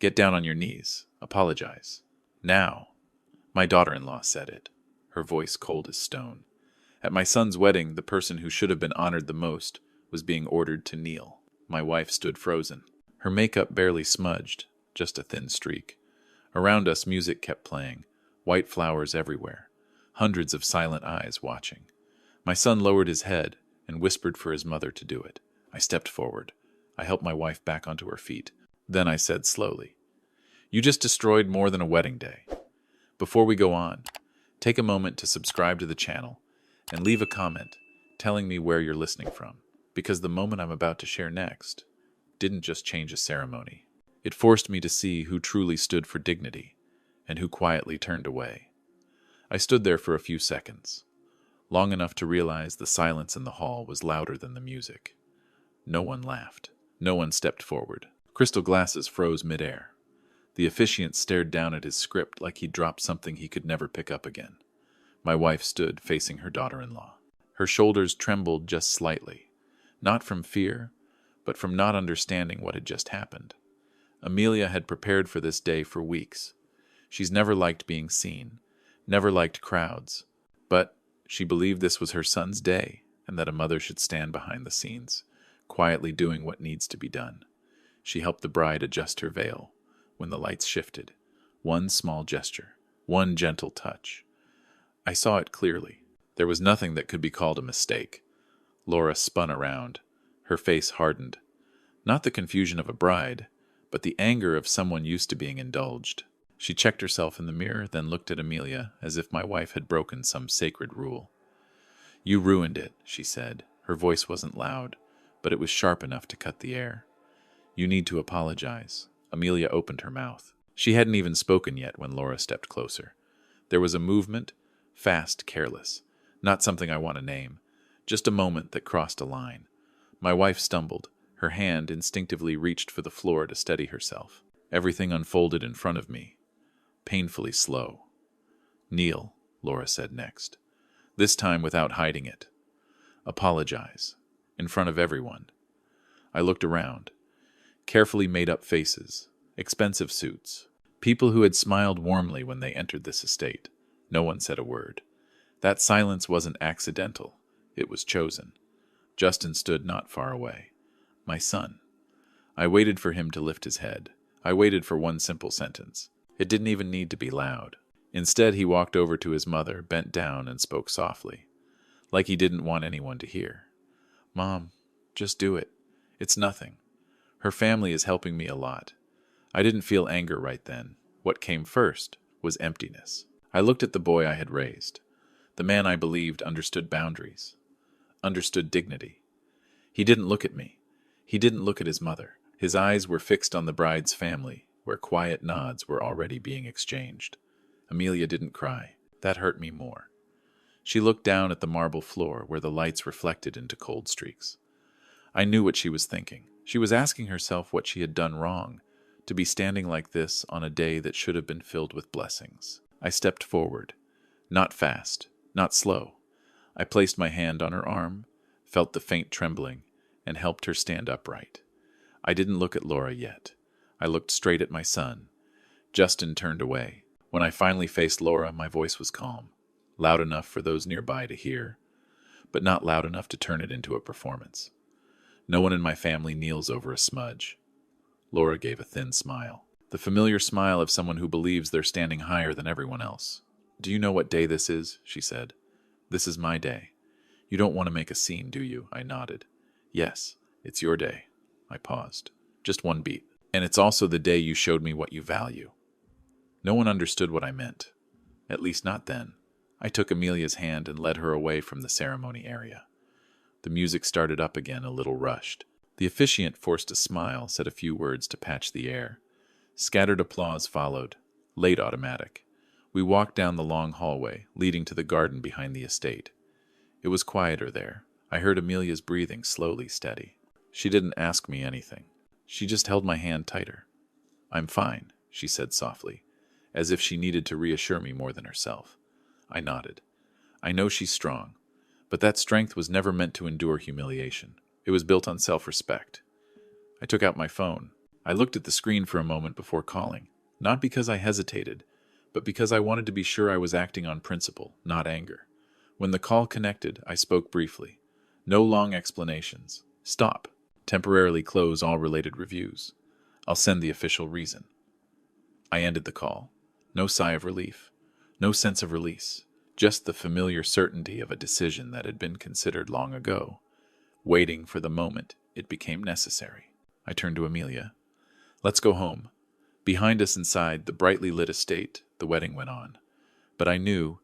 Get down on your knees. Apologize. Now. My daughter-in-law said it, her voice cold as stone. At my son's wedding, the person who should have been honored the most was being ordered to kneel. My wife stood frozen. Her makeup barely smudged, just a thin streak. Around us, music kept playing, white flowers everywhere, hundreds of silent eyes watching. My son lowered his head and whispered for his mother to do it. I stepped forward. I helped my wife back onto her feet. Then I said slowly, "You just destroyed more than a wedding day. Before we go on, take a moment to subscribe to the channel and leave a comment telling me where you're listening from, because the moment I'm about to share next didn't just change a ceremony. It forced me to see who truly stood for dignity and who quietly turned away. I stood there for a few seconds, long enough to realize the silence in the hall was louder than the music. No one laughed. No one stepped forward. Crystal glasses froze midair. The officiant stared down at his script like he'd dropped something he could never pick up again. My wife stood facing her daughter-in-law. Her shoulders trembled just slightly, not from fear, but from not understanding what had just happened. Amelia had prepared for this day for weeks. She's never liked being seen, never liked crowds, but she believed this was her son's day and that a mother should stand behind the scenes, quietly doing what needs to be done. She helped the bride adjust her veil. When the lights shifted, one small gesture, one gentle touch. I saw it clearly. There was nothing that could be called a mistake. Laura spun around. Her face hardened. Not the confusion of a bride, but the anger of someone used to being indulged. She checked herself in the mirror, then looked at Amelia as if my wife had broken some sacred rule. "You ruined it," she said. Her voice wasn't loud, but it was sharp enough to cut the air. "You need to apologize." Amelia opened her mouth. She hadn't even spoken yet when Laura stepped closer. There was a movement, fast, careless. Not something I want to name. Just a moment that crossed a line. My wife stumbled. Her hand instinctively reached for the floor to steady herself. Everything unfolded in front of me. Painfully slow. "Kneel," Laura said next. This time without hiding it. "Apologize." In front of everyone. I looked around. Carefully made-up faces, expensive suits, people who had smiled warmly when they entered this estate. No one said a word. That silence wasn't accidental. It was chosen. Justin stood not far away. My son. I waited for him to lift his head. I waited for one simple sentence. It didn't even need to be loud. Instead, he walked over to his mother, bent down, and spoke softly, like he didn't want anyone to hear. "Mom, just do it. It's nothing. Her family is helping me a lot." I didn't feel anger right then. What came first was emptiness. I looked at the boy I had raised. The man I believed understood boundaries, understood dignity. He didn't look at me. He didn't look at his mother. His eyes were fixed on the bride's family, where quiet nods were already being exchanged. Amelia didn't cry. That hurt me more. She looked down at the marble floor where the lights reflected into cold streaks. I knew what she was thinking. She was asking herself what she had done wrong, to be standing like this on a day that should have been filled with blessings. I stepped forward. Not fast, not slow. I placed my hand on her arm, felt the faint trembling, and helped her stand upright. I didn't look at Laura yet. I looked straight at my son. Justin turned away. When I finally faced Laura, my voice was calm, loud enough for those nearby to hear, but not loud enough to turn it into a performance. No one in my family kneels over a smudge. Laura gave a thin smile. The familiar smile of someone who believes they're standing higher than everyone else. "Do you know what day this is?" she said. "This is my day. You don't want to make a scene, do you?" I nodded. "Yes, it's your day." I paused. Just one beat. "And it's also the day you showed me what you value." No one understood what I meant. At least not then. I took Amelia's hand and led her away from the ceremony area. The music started up again, a little rushed. The officiant forced a smile, said a few words to patch the air. Scattered applause followed, late automatic. We walked down the long hallway, leading to the garden behind the estate. It was quieter there. I heard Amelia's breathing slowly steady. She didn't ask me anything. She just held my hand tighter. "I'm fine," she said softly, as if she needed to reassure me more than herself. I nodded. "I know she's strong. But that strength was never meant to endure humiliation. It was built on self-respect." I took out my phone. I looked at the screen for a moment before calling, not because I hesitated, but because I wanted to be sure I was acting on principle, not anger. When the call connected, I spoke briefly. No long explanations. Stop. Temporarily close all related reviews. I'll send the official reason. I ended the call. No sigh of relief. No sense of release. Just the familiar certainty of a decision that had been considered long ago, waiting for the moment it became necessary. I turned to Amelia. Let's go home. Behind us inside the brightly lit estate, the wedding went on. But I knew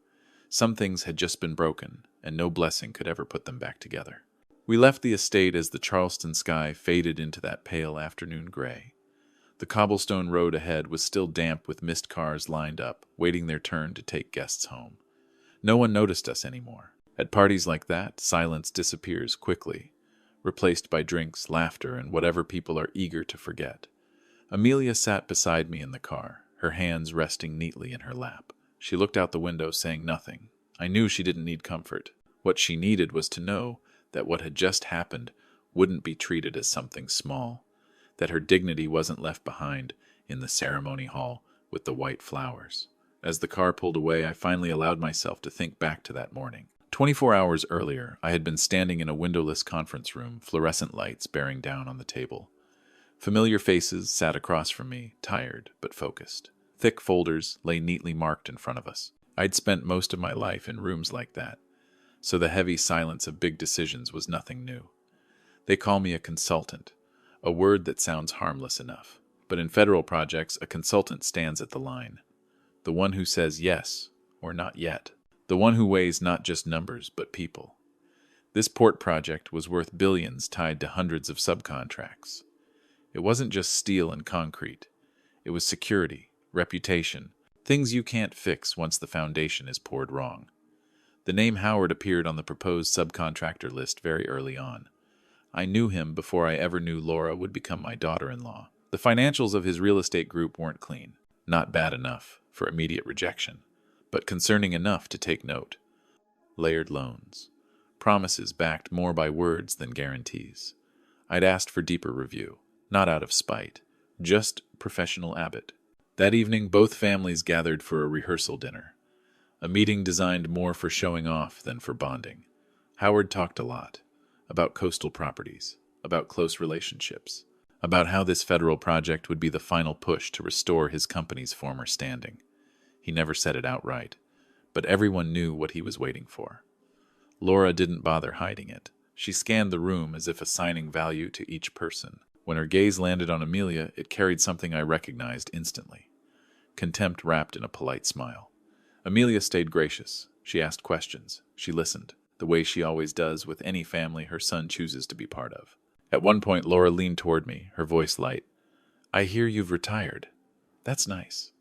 some things had just been broken, and no blessing could ever put them back together. We left the estate as the Charleston sky faded into that pale afternoon gray. The cobblestone road ahead was still damp with missed cars lined up, waiting their turn to take guests home. No one noticed us anymore. At parties like that, silence disappears quickly, replaced by drinks, laughter, and whatever people are eager to forget. Amelia sat beside me in the car, her hands resting neatly in her lap. She looked out the window, saying nothing. I knew she didn't need comfort. What she needed was to know that what had just happened wouldn't be treated as something small, that her dignity wasn't left behind in the ceremony hall with the white flowers. As the car pulled away, I finally allowed myself to think back to that morning. 24 hours earlier, I had been standing in a windowless conference room, fluorescent lights bearing down on the table. Familiar faces sat across from me, tired but focused. Thick folders lay neatly marked in front of us. I'd spent most of my life in rooms like that, so the heavy silence of big decisions was nothing new. They call me a consultant, a word that sounds harmless enough. But in federal projects, a consultant stands at the line. The one who says yes, or not yet. The one who weighs not just numbers, but people. This port project was worth billions tied to hundreds of subcontracts. It wasn't just steel and concrete. It was security, reputation, things you can't fix once the foundation is poured wrong. The name Howard appeared on the proposed subcontractor list very early on. I knew him before I ever knew Laura would become my daughter-in-law. The financials of his real estate group weren't clean. Not bad enough for immediate rejection, but concerning enough to take note. Layered loans. Promises backed more by words than guarantees. I'd asked for deeper review, not out of spite, just professional habit. That evening, both families gathered for a rehearsal dinner, a meeting designed more for showing off than for bonding. Howard talked a lot about coastal properties, about close relationships, about how this federal project would be the final push to restore his company's former standing. He never said it outright, but everyone knew what he was waiting for. Laura didn't bother hiding it. She scanned the room as if assigning value to each person. When her gaze landed on Amelia, it carried something I recognized instantly. Contempt wrapped in a polite smile. Amelia stayed gracious. She asked questions. She listened, the way she always does with any family her son chooses to be part of. At one point, Laura leaned toward me, her voice light. "I hear you've retired. That's nice.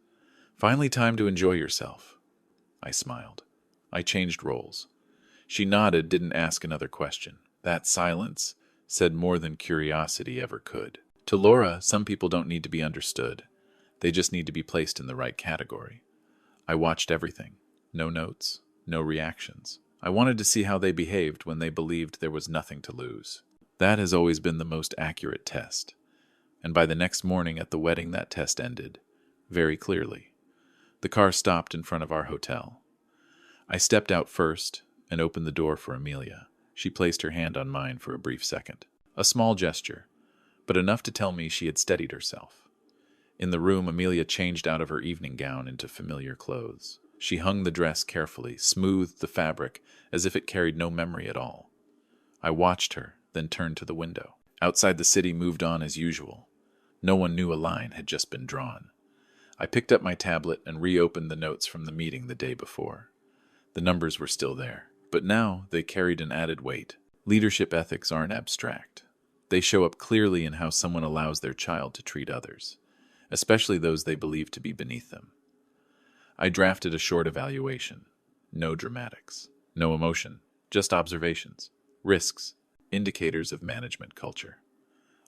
Finally time to enjoy yourself." I smiled. I changed roles. She nodded, didn't ask another question. That silence said more than curiosity ever could. To Laura, some people don't need to be understood. They just need to be placed in the right category. I watched everything. No notes, no reactions. I wanted to see how they behaved when they believed there was nothing to lose. That has always been the most accurate test. And by the next morning at the wedding, that test ended, very clearly. The car stopped in front of our hotel. I stepped out first and opened the door for Amelia. She placed her hand on mine for a brief second. A small gesture, but enough to tell me she had steadied herself. In the room, Amelia changed out of her evening gown into familiar clothes. She hung the dress carefully, smoothed the fabric as if it carried no memory at all. I watched her, then turned to the window. Outside, the city moved on as usual. No one knew a line had just been drawn. I picked up my tablet and reopened the notes from the meeting the day before. The numbers were still there, but now they carried an added weight. Leadership ethics aren't abstract. They show up clearly in how someone allows their child to treat others, especially those they believe to be beneath them. I drafted a short evaluation. No dramatics, no emotion, just observations, risks, indicators of management culture.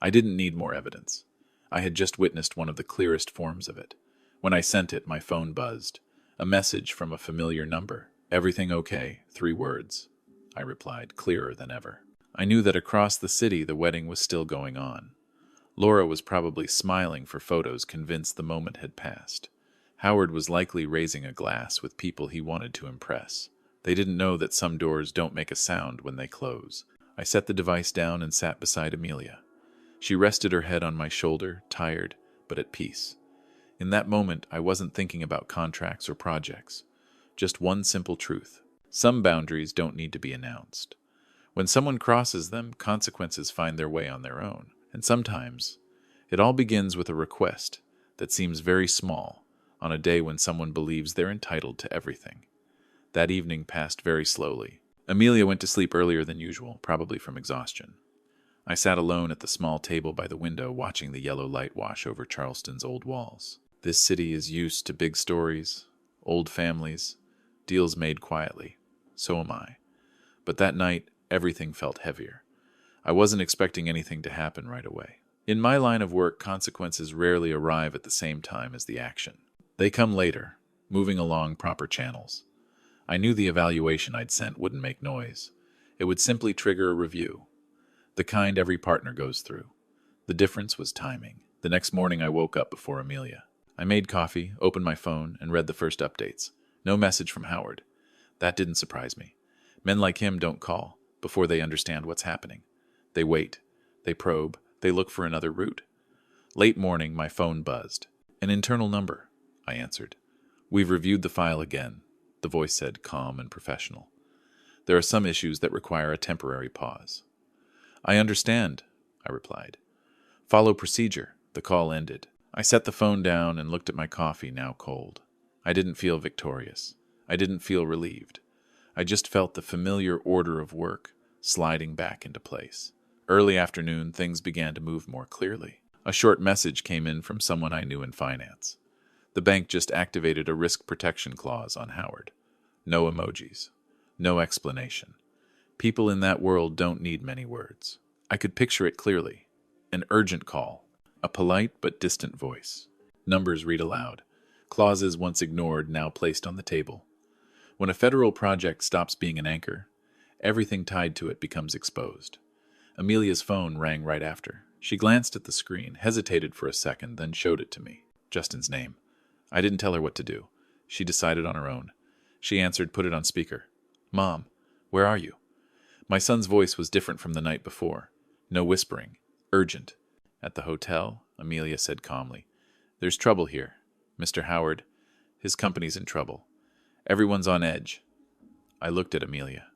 I didn't need more evidence. I had just witnessed one of the clearest forms of it. When I sent it, my phone buzzed. A message from a familiar number. "Everything okay," 3 words. I replied, clearer than ever. I knew that across the city the wedding was still going on. Laura was probably smiling for photos, convinced the moment had passed. Howard was likely raising a glass with people he wanted to impress. They didn't know that some doors don't make a sound when they close. I set the device down and sat beside Amelia. She rested her head on my shoulder, tired, but at peace. In that moment, I wasn't thinking about contracts or projects. Just one simple truth. Some boundaries don't need to be announced. When someone crosses them, consequences find their way on their own. And sometimes, it all begins with a request that seems very small on a day when someone believes they're entitled to everything. That evening passed very slowly. Amelia went to sleep earlier than usual, probably from exhaustion. I sat alone at the small table by the window, watching the yellow light wash over Charleston's old walls. This city is used to big stories, old families, deals made quietly. So am I. But that night, everything felt heavier. I wasn't expecting anything to happen right away. In my line of work, consequences rarely arrive at the same time as the action. They come later, moving along proper channels. I knew the evaluation I'd sent wouldn't make noise. It would simply trigger a review, the kind every partner goes through. The difference was timing. The next morning I woke up before Amelia. I made coffee, opened my phone, and read the first updates. No message from Howard. That didn't surprise me. Men like him don't call before they understand what's happening. They wait. They probe. They look for another route. Late morning, my phone buzzed. An internal number, I answered. We've reviewed the file again, the voice said, calm and professional. There are some issues that require a temporary pause. I understand, I replied. Follow procedure. The call ended. I set the phone down and looked at my coffee, now cold. I didn't feel victorious. I didn't feel relieved. I just felt the familiar order of work sliding back into place. Early afternoon, things began to move more clearly. A short message came in from someone I knew in finance. The bank just activated a risk protection clause on Howard. No emojis. No explanation. People in that world don't need many words. I could picture it clearly. An urgent call. A polite but distant voice. Numbers read aloud. Clauses once ignored, now placed on the table. When a federal project stops being an anchor, everything tied to it becomes exposed. Amelia's phone rang right after. She glanced at the screen, hesitated for a second, then showed it to me. Justin's name. I didn't tell her what to do. She decided on her own. She answered, put it on speaker. Mom, where are you? My son's voice was different from the night before. No whispering. Urgent. At the hotel, Amelia said calmly. There's trouble here. Mr. Howard, his company's in trouble. Everyone's on edge. I looked at Amelia.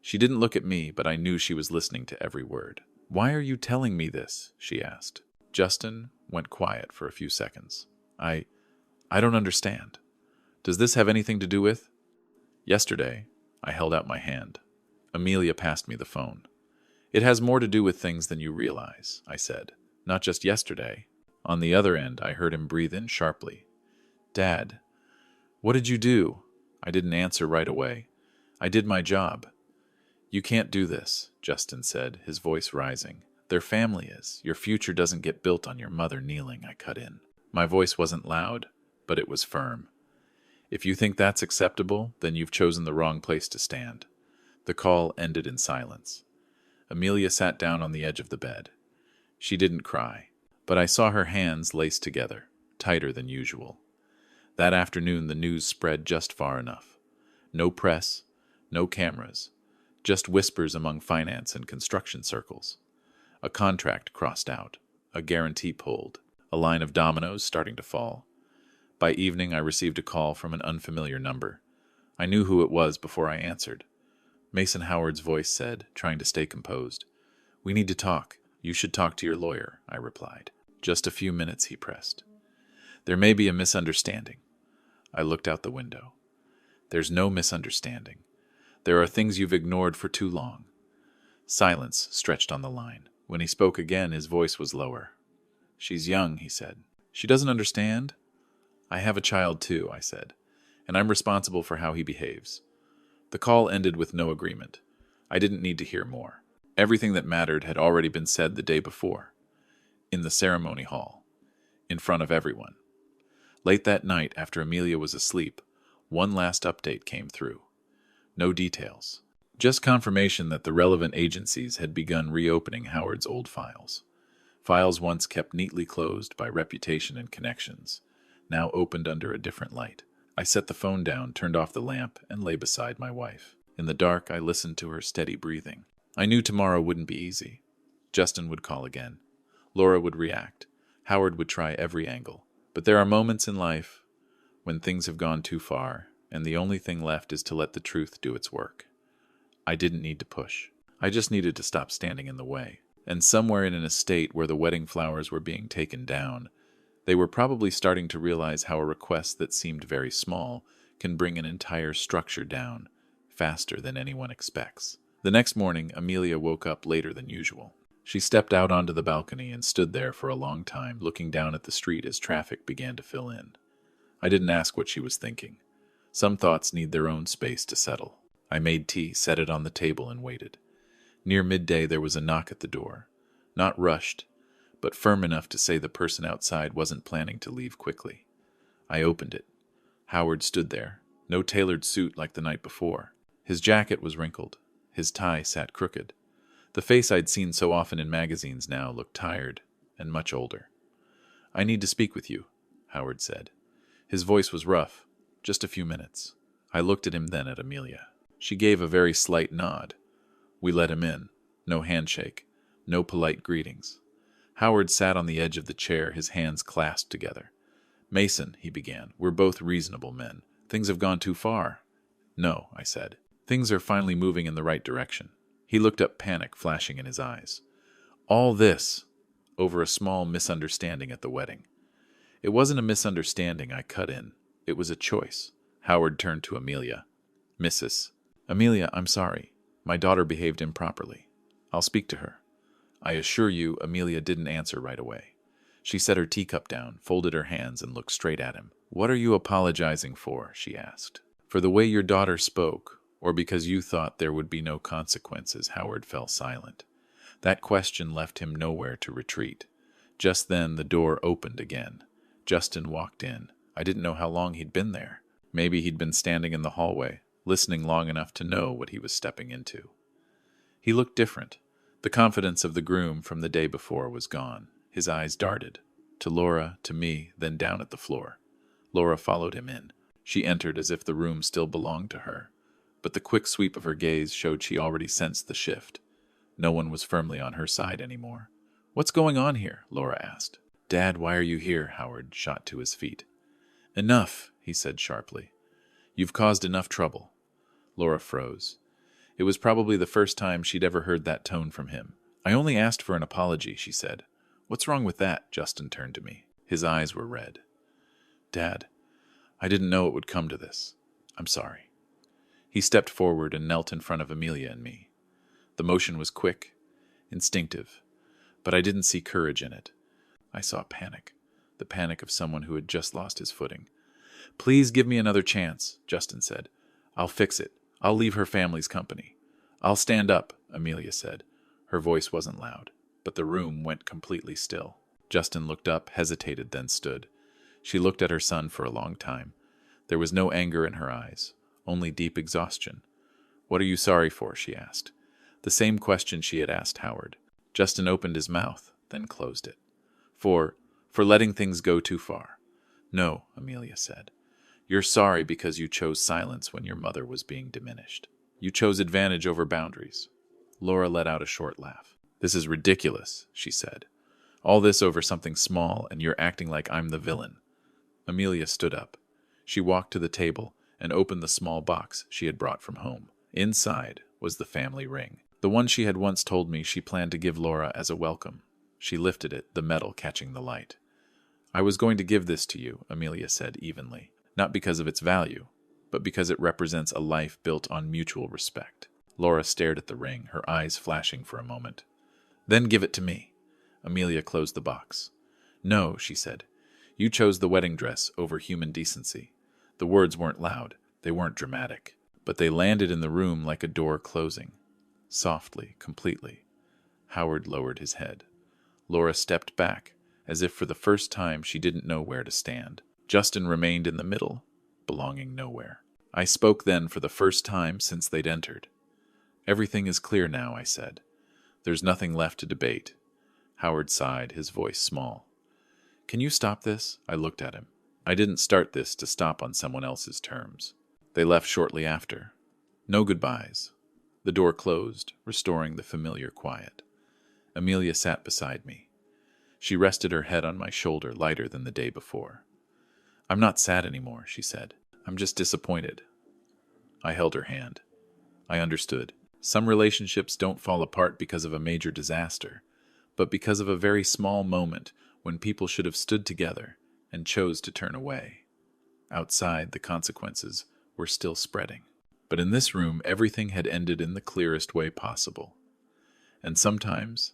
She didn't look at me, but I knew she was listening to every word. Why are you telling me this? She asked. Justin went quiet for a few seconds. I don't understand. Does this have anything to do with? Yesterday, I held out my hand. Amelia passed me the phone. It has more to do with things than you realize, I said. Not just yesterday. On the other end, I heard him breathe in sharply. Dad, what did you do? I didn't answer right away. I did my job. You can't do this, Justin said, his voice rising. Their family is. Your future doesn't get built on your mother kneeling, I cut in. My voice wasn't loud, but it was firm. If you think that's acceptable, then you've chosen the wrong place to stand. The call ended in silence. Amelia sat down on the edge of the bed. She didn't cry, but I saw her hands laced together, tighter than usual. That afternoon the news spread just far enough. No press, no cameras, just whispers among finance and construction circles. A contract crossed out, a guarantee pulled, a line of dominoes starting to fall. By evening I received a call from an unfamiliar number. I knew who it was before I answered. Mason Howard's voice said, trying to stay composed. We need to talk. You should talk to your lawyer, I replied. Just a few minutes, he pressed. There may be a misunderstanding. I looked out the window. There's no misunderstanding. There are things you've ignored for too long. Silence stretched on the line. When he spoke again, his voice was lower. She's young, he said. She doesn't understand? I have a child too, I said, and I'm responsible for how he behaves. The call ended with no agreement. I didn't need to hear more. Everything that mattered had already been said the day before. In the ceremony hall. In front of everyone. Late that night, after Amelia was asleep, one last update came through. No details. Just confirmation that the relevant agencies had begun reopening Howard's old files. Files once kept neatly closed by reputation and connections, now opened under a different light. I set the phone down, turned off the lamp, and lay beside my wife. In the dark, I listened to her steady breathing. I knew tomorrow wouldn't be easy. Justin would call again. Laura would react. Howard would try every angle. But there are moments in life when things have gone too far, and the only thing left is to let the truth do its work. I didn't need to push. I just needed to stop standing in the way. And somewhere in an estate where the wedding flowers were being taken down, they were probably starting to realize how a request that seemed very small can bring an entire structure down faster than anyone expects. The next morning, Amelia woke up later than usual. She stepped out onto the balcony and stood there for a long time, looking down at the street as traffic began to fill in. I didn't ask what she was thinking. Some thoughts need their own space to settle. I made tea, set it on the table, and waited. Near midday, there was a knock at the door. Not rushed, but firm enough to say the person outside wasn't planning to leave quickly. I opened it. Howard stood there, no tailored suit like the night before. His jacket was wrinkled. His tie sat crooked. The face I'd seen so often in magazines now looked tired and much older. "I need to speak with you," Howard said. His voice was rough. "Just a few minutes." I looked at him, then at Amelia. She gave a very slight nod. We let him in. No handshake. No polite greetings. Howard sat on the edge of the chair, his hands clasped together. "Mason," he began, "we're both reasonable men. Things have gone too far." "No," I said. "Things are finally moving in the right direction." He looked up, panic flashing in his eyes. "All this over a small misunderstanding at the wedding." "It wasn't a misunderstanding," I cut in. "It was a choice." Howard turned to Amelia. "Mrs. Amelia, I'm sorry. My daughter behaved improperly. I'll speak to her." I assure you, Amelia didn't answer right away. She set her teacup down, folded her hands, and looked straight at him. "What are you apologizing for?" she asked. "For the way your daughter spoke, or because you thought there would be no consequences?" Howard fell silent. That question left him nowhere to retreat. Just then the door opened again. Justin walked in. I didn't know how long he'd been there. Maybe he'd been standing in the hallway, listening long enough to know what he was stepping into. He looked different. The confidence of the groom from the day before was gone. His eyes darted. To Laura, to me, then down at the floor. Laura followed him in. She entered as if the room still belonged to her. But the quick sweep of her gaze showed she already sensed the shift. No one was firmly on her side anymore. "What's going on here?" Laura asked. "Dad, why are you here?" Howard shot to his feet. "Enough," he said sharply. "You've caused enough trouble." Laura froze. It was probably the first time she'd ever heard that tone from him. "I only asked for an apology," she said. "What's wrong with that?" Justin turned to me. His eyes were red. "Dad, I didn't know it would come to this. I'm sorry." He stepped forward and knelt in front of Amelia and me. The motion was quick, instinctive, but I didn't see courage in it. I saw panic, the panic of someone who had just lost his footing. "Please give me another chance," Justin said. "I'll fix it. I'll leave her family's company." "I'll stand up," Amelia said. Her voice wasn't loud, but the room went completely still. Justin looked up, hesitated, then stood. She looked at her son for a long time. There was no anger in her eyes, only deep exhaustion. "What are you sorry for?" she asked. The same question she had asked Howard. Justin opened his mouth, then closed it. For letting things go too far." "No," Amelia said. "You're sorry because you chose silence when your mother was being diminished. You chose advantage over boundaries." Laura let out a short laugh. "This is ridiculous," she said. "All this over something small, and you're acting like I'm the villain." Amelia stood up. She walked to the table and opened the small box she had brought from home. Inside was the family ring, the one she had once told me she planned to give Laura as a welcome. She lifted it, the metal catching the light. "I was going to give this to you," Amelia said evenly, "not because of its value, but because it represents a life built on mutual respect." Laura stared at the ring, her eyes flashing for a moment. "Then give it to me." Amelia closed the box. "No," she said. "You chose the wedding dress over human decency." The words weren't loud, they weren't dramatic, but they landed in the room like a door closing. Softly, completely. Howard lowered his head. Laura stepped back, as if for the first time she didn't know where to stand. Justin remained in the middle, belonging nowhere. I spoke then for the first time since they'd entered. "Everything is clear now," I said. "There's nothing left to debate." Howard sighed, his voice small. Can you stop this? I looked at him. I didn't start this to stop on someone else's terms. They left shortly after. No goodbyes. The door closed, restoring the familiar quiet. Amelia sat beside me. She rested her head on my shoulder, lighter than the day before. I'm not sad anymore, she said. I'm just disappointed. I held her hand. I understood. Some relationships don't fall apart because of a major disaster, but because of a very small moment when people should have stood together and chose to turn away. Outside, the consequences were still spreading. But in this room, everything had ended in the clearest way possible. And sometimes,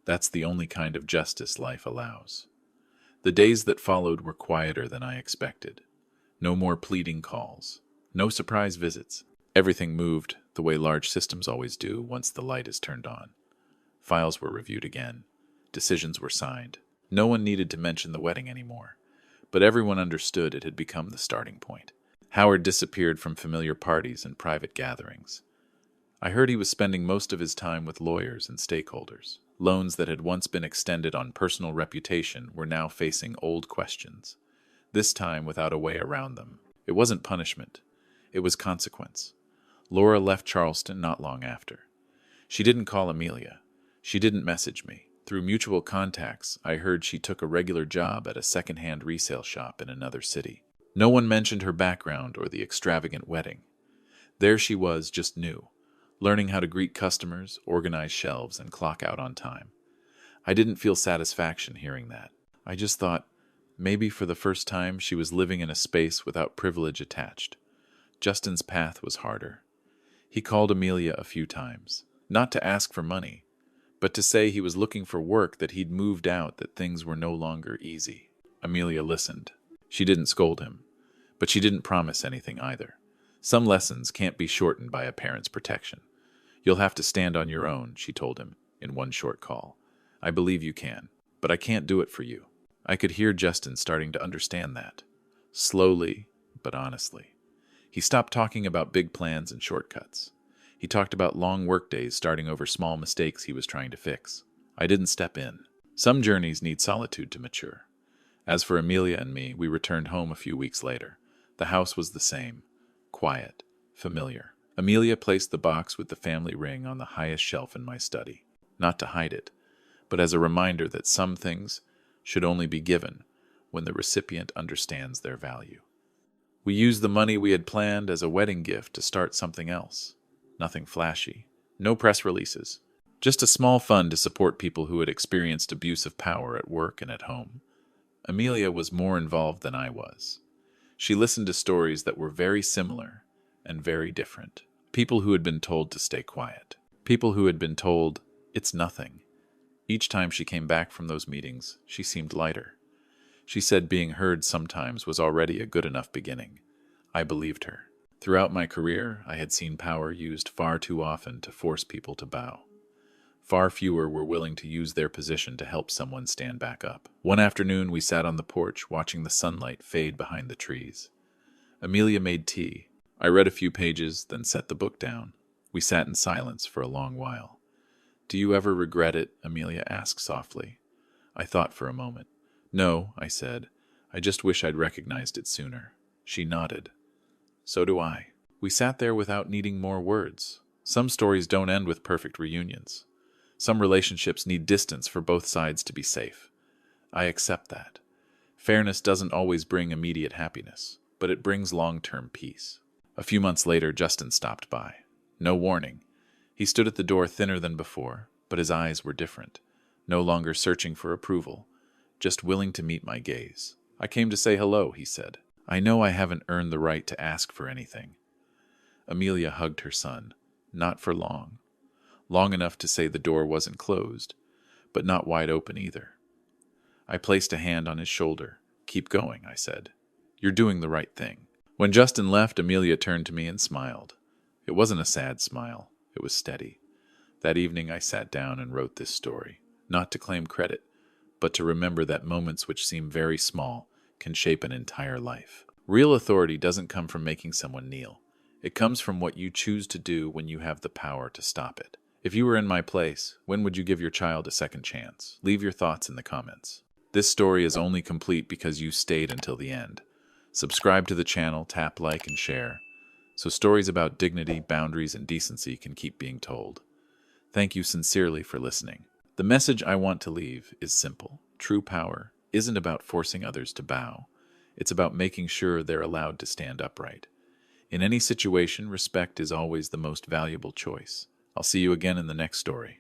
that's the only kind of justice life allows. The days that followed were quieter than I expected. No more pleading calls. No surprise visits. Everything moved the way large systems always do once the light is turned on. Files were reviewed again. Decisions were signed. No one needed to mention the wedding anymore, but everyone understood it had become the starting point. Howard disappeared from familiar parties and private gatherings. I heard he was spending most of his time with lawyers and stakeholders. Loans that had once been extended on personal reputation were now facing old questions, this time without a way around them. It wasn't punishment. It was consequence. Laura left Charleston not long after. She didn't call Amelia. She didn't message me. Through mutual contacts, I heard she took a regular job at a second-hand resale shop in another city. No one mentioned her background or the extravagant wedding. There she was, just new, learning how to greet customers, organize shelves, and clock out on time. I didn't feel satisfaction hearing that. I just thought, maybe for the first time she was living in a space without privilege attached. Justin's path was harder. He called Amelia a few times, not to ask for money, but to say he was looking for work, that he'd moved out, that things were no longer easy. Amelia listened. She didn't scold him, but she didn't promise anything either. Some lessons can't be shortened by a parent's protection. You'll have to stand on your own, she told him in one short call. I believe you can, but I can't do it for you. I could hear Justin starting to understand that. Slowly, but honestly. He stopped talking about big plans and shortcuts. He talked about long workdays starting over small mistakes he was trying to fix. I didn't step in. Some journeys need solitude to mature. As for Amelia and me, we returned home a few weeks later. The house was the same. Quiet. Familiar. Amelia placed the box with the family ring on the highest shelf in my study. Not to hide it, but as a reminder that some things should only be given when the recipient understands their value. We used the money we had planned as a wedding gift to start something else. Nothing flashy. No press releases. Just a small fund to support people who had experienced abuse of power at work and at home. Amelia was more involved than I was. She listened to stories that were very similar and very different. People who had been told to stay quiet. People who had been told, it's nothing. Each time she came back from those meetings, she seemed lighter. She said being heard sometimes was already a good enough beginning. I believed her. Throughout my career, I had seen power used far too often to force people to bow. Far fewer were willing to use their position to help someone stand back up. One afternoon, we sat on the porch watching the sunlight fade behind the trees. Amelia made tea. I read a few pages, then set the book down. We sat in silence for a long while. Do you ever regret it? Amelia asked softly. I thought for a moment. No, I said. I just wish I'd recognized it sooner. She nodded. So do I. We sat there without needing more words. Some stories don't end with perfect reunions. Some relationships need distance for both sides to be safe. I accept that. Fairness doesn't always bring immediate happiness, but it brings long-term peace. A few months later, Justin stopped by. No warning. He stood at the door thinner than before, but his eyes were different. No longer searching for approval, just willing to meet my gaze. I came to say hello, he said. I know I haven't earned the right to ask for anything. Amelia hugged her son. Not for long. Long enough to say the door wasn't closed, but not wide open either. I placed a hand on his shoulder. Keep going, I said. You're doing the right thing. When Justin left, Amelia turned to me and smiled. It wasn't a sad smile. It was steady. That evening I sat down and wrote this story, not to claim credit, but to remember that moments which seem very small can shape an entire life. Real authority doesn't come from making someone kneel. It comes from what you choose to do when you have the power to stop it. If you were in my place, when would you give your child a second chance? Leave your thoughts in the comments. This story is only complete because you stayed until the end. Subscribe to the channel, tap like, and share, so stories about dignity, boundaries, and decency can keep being told. Thank you sincerely for listening. The message I want to leave is simple. True power isn't about forcing others to bow. It's about making sure they're allowed to stand upright. In any situation, respect is always the most valuable choice. I'll see you again in the next story.